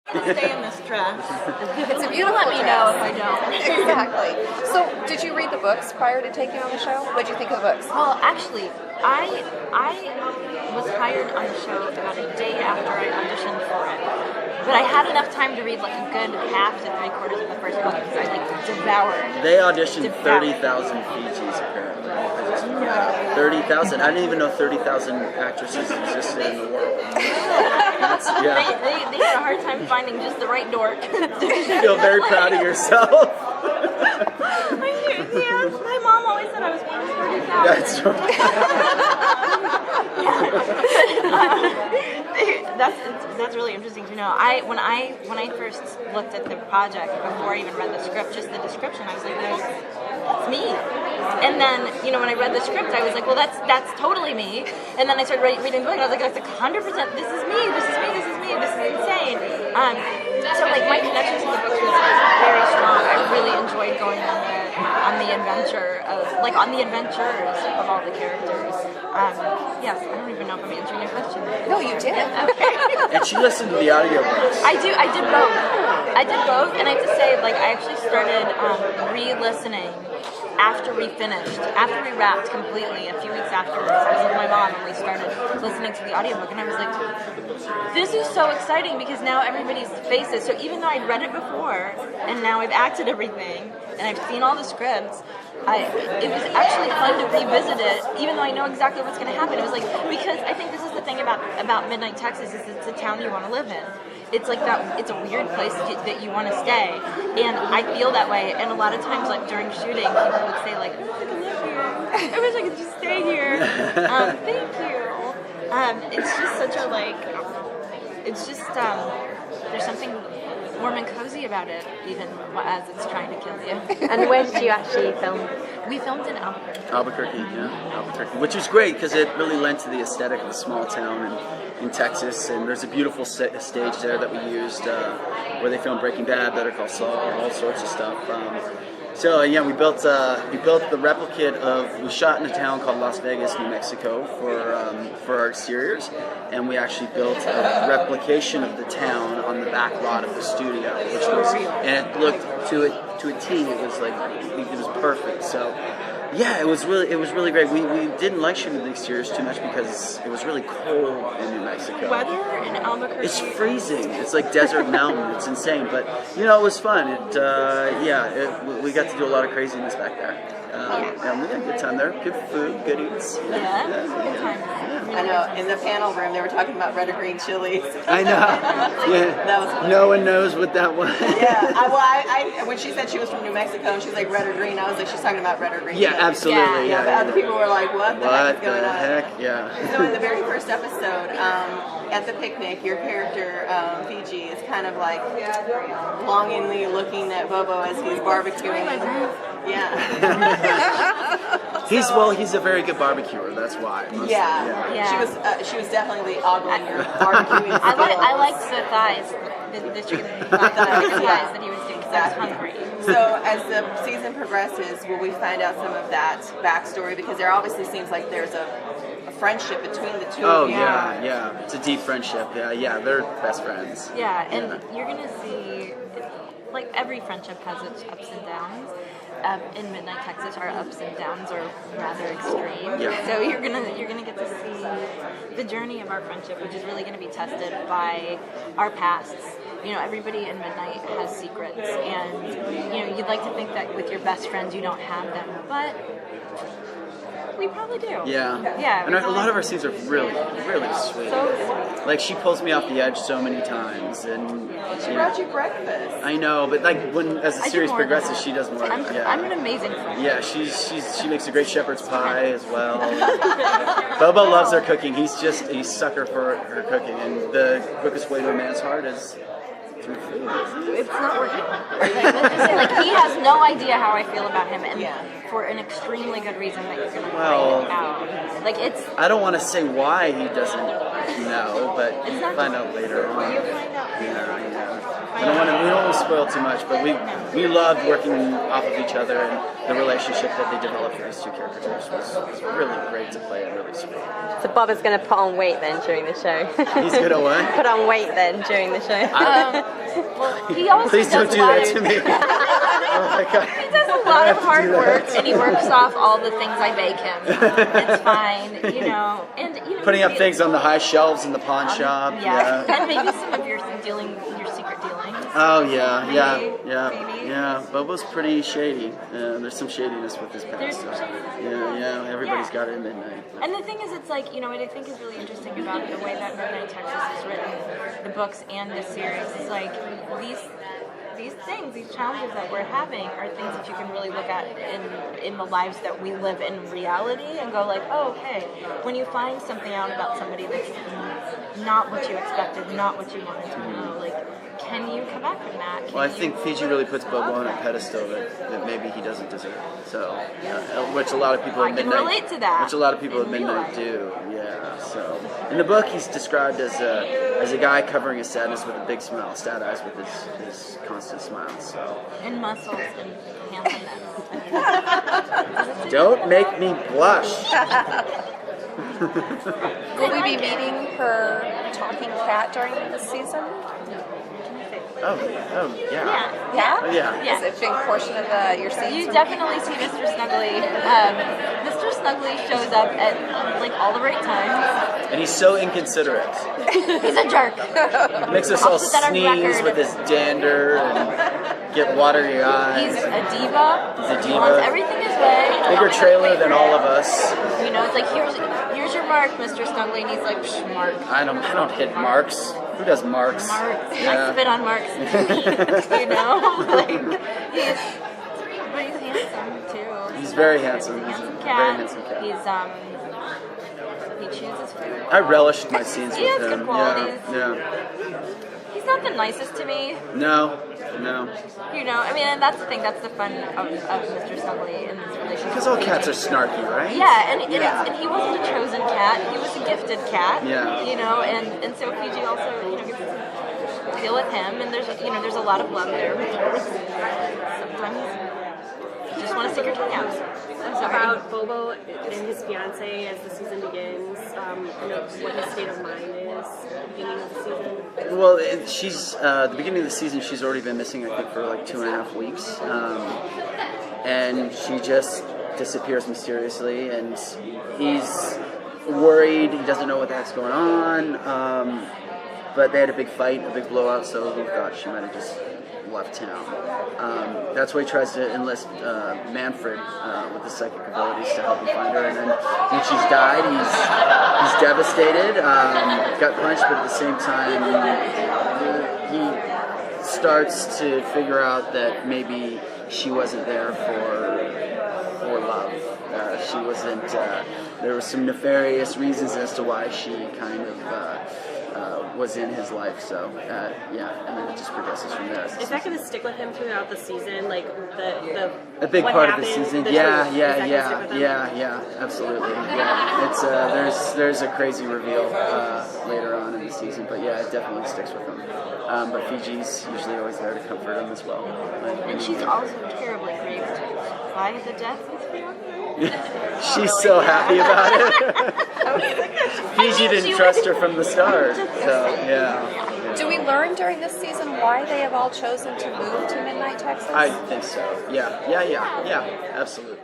Stay in this dress. It's a beautiful Let me dress. know if I don't. Exactly. So, did you read the books prior to taking on the show? What did you think of the books? Well, actually, I was hired on the show about a day after I auditioned for it. But I had enough time to read like a good half to 3/4 of the first book because I like devoured. They auditioned 30,000 Fijis apparently. 30,000. I didn't even know 30,000 actresses existed in the world. That's, yeah. They had a hard time finding just the right dork. You feel very proud of yourself. Yeah, my mom always said I was one of 30,000. That's right. That's really interesting to know. When I first looked at the project before I even read the script, just the description, I was like, that's me. And then when I read the script, I was like, well, that's totally me. And then I started reading the book, and I was like, that's like 100%. This is me. This is me. This is me. This is insane. So like my connection to the books was very strong. I really enjoyed going on the adventures of all the characters. Yes, I don't even know if I'm answering your question. No, you did. Okay. And she listened to the audiobooks. I did both, and I have to say, like, I actually started re-listening after we wrapped completely, a few weeks afterwards. I was with my mom and we started listening to the audiobook, and I was like, this is so exciting because now everybody's faces, so even though I'd read it before and now I've acted everything and I've seen all the scripts, it was actually fun to revisit it, even though I know exactly what's going to happen. It was like, because I think this is the thing about Midnight Texas, is it's a town you want to live in. It's like that. It's a weird place that you want to stay, and I feel that way. And a lot of times, like during shooting, people would say, like, "I live here. I wish I could just stay here." Thank you. It's just such a like. It's just there's something warm and cozy about it, even as it's trying to kill you. And where did you actually film? We filmed in Albuquerque. Albuquerque, which is great because it really lent to the aesthetic of a small town in Texas, and there's a beautiful stage there that we used where they filmed Breaking Bad, Better Call Saul, all sorts of stuff. So yeah, we built the replicate of. We shot in a town called Las Vegas, New Mexico, for our exteriors, and we actually built a replication of the town on the back lot of the studio, and it looked to a T. It was perfect. So yeah, it was really great. We didn't like shooting the exteriors too much because it was really cold in New Mexico. Weather in Albuquerque. It's freezing. It's like desert mountain. It's insane, but it was fun. We got to do a lot of craziness back there. And we had a good time there. Good food, good eats. Yeah, good time. I know. In the panel room, they were talking about red or green chilies. I know. Yeah. That was funny. No one knows what that was. Yeah. I when she said she was from New Mexico and she's like red or green, I was like, she's talking about red or green. Yeah, chilies. absolutely. But other people were like, what the heck is going on? Heck? Yeah. So in the very first episode, at the picnic, your character, Fiji, is kind of like longingly looking at Bobo as he's barbecuing. Yeah. He's a very good barbecuer. That's why. Yeah. She was definitely ogling your barbecuing. I liked the thighs, the chicken thighs that he was doing because I was hungry. So as the season progresses, will we find out some of that backstory? Because there obviously seems like there's a friendship between the two of you. Yeah. It's a deep friendship. Yeah, they're best friends. Yeah, and you're gonna see, like every friendship has its ups and downs. In Midnight Texas, our ups and downs are rather extreme. Yeah. So you're gonna get to see the journey of our friendship, which is really gonna be tested by our pasts. Everybody in Midnight has secrets, and you'd like to think that with your best friends you don't have them, but we probably do. Yeah. And a lot of our scenes are really, really sweet. So sweet. Like, she pulls me off the edge so many times, and she brought you breakfast. I know, but like as the series progresses, she does more. I'm an amazing friend. Yeah, she makes a great shepherd's pie as well. Bobo loves her cooking. He's sucker for her cooking, and the quickest way to a man's heart is through food. It's not working. Like, he has no idea how I feel about him, and for an extremely good reason that you're gonna find out. Like, I don't want to say why he doesn't know, but you find out later on. You'll find out. Yeah. We don't want to spoil too much, but we loved working off of each other, and the relationship that they developed for these two characters was really great to play and really sweet. So Bob is going to put on weight then during the show. He's gonna what? Put on weight then during the show. Well, he also Please don't does do a lot that of, to me. Oh my God. He does a lot of hard work, and he works off all the things I bake him. It's fine, and Putting up things on the high shelves in the pawn shop. Yeah, and maybe some of your secret dealings. Oh yeah. Maybe. Bobo's pretty shady. There's some shadiness with his There's past. some shadiness. Yeah. Everybody's got it at midnight. And the thing is, it's like, what I think is really interesting about the way that Midnight Texas is written, the books and the series, is like these things, these challenges that we're having are things that you can really look at in the lives that we live in reality and go like, oh, okay, when you find something out about somebody that's not what you expected, not what you wanted to know, like, can you come back from that? Well, I think Fiji really puts Bobo on a pedestal that maybe he doesn't deserve. So, which a lot of people at can midnight relate to that. Which a lot of people at In midnight real do. Yeah. So, in the book, he's described as a guy covering his sadness with a big smile, sad eyes with his constant smile. So, And muscles and handsomeness. don't make me blush. Will we be meeting her talking cat during the season? Oh, yeah. Yeah? Oh, yeah. Yeah. Is it a big portion of your scenes? You definitely see Mr. Snuggly. Mr. Snuggly shows up at like all the right times. And he's so inconsiderate. He's a jerk. He makes us I'll all put that on sneeze record. with his dander and get watery eyes. He's a diva. He's a He diva. wants everything his way. Bigger trailer than all of us. It's like here's your mark, Mr. Snuggly, and he's like, psh, mark. I don't hit marks. Who does marks? Marks. Yeah. I spit on marks. But he's handsome too. He's very handsome. He's a Handsome very cat. handsome cat. He chooses food. I relished my scenes He with has him. good qualities. Yeah. He's not the nicest to me. No. And that's the thing. That's the fun of Mr. Snuggly in this relationship. Because all cats are snarky, right? Yeah, and he wasn't a chosen cat. He was a gifted cat. Yeah. And so Fiji also, gets to deal with him, and there's a lot of love there. Sometimes you just want to stick your tongue out. I'm sorry. About Bobo and his fiance as the season begins, what his state of mind is at the beginning of the season. Well, she's the beginning of the season. She's already been missing, I think, for like 2.5 weeks, and she just disappears mysteriously. And he's worried. He doesn't know what the heck's going on. But they had a big fight, a big blowout. So he thought she might have just left town. That's why he tries to enlist Manfred with his psychic abilities to help him find her. And then when she's died, he's devastated. Got punched, but at the same time, he starts to figure out that maybe she wasn't there for love. She wasn't. There were some nefarious reasons as to why she kind of. Was in his life, so and then it just progresses from there. Is that going to stick with him throughout the season? Like a big what part of the happened, season? the Yeah, truth? Is that gonna stick with him? yeah, absolutely. Yeah, it's there's a crazy reveal later on in the season, but yeah, it definitely sticks with him. But Fiji's usually always there to comfort him as well. And she's also terribly grieved by the death of his fiance. She's so happy about it. Fiji didn't trust her from the start, so yeah. Do we learn during this season why they have all chosen to move to Midnight Texas? I think so. Yeah, absolutely.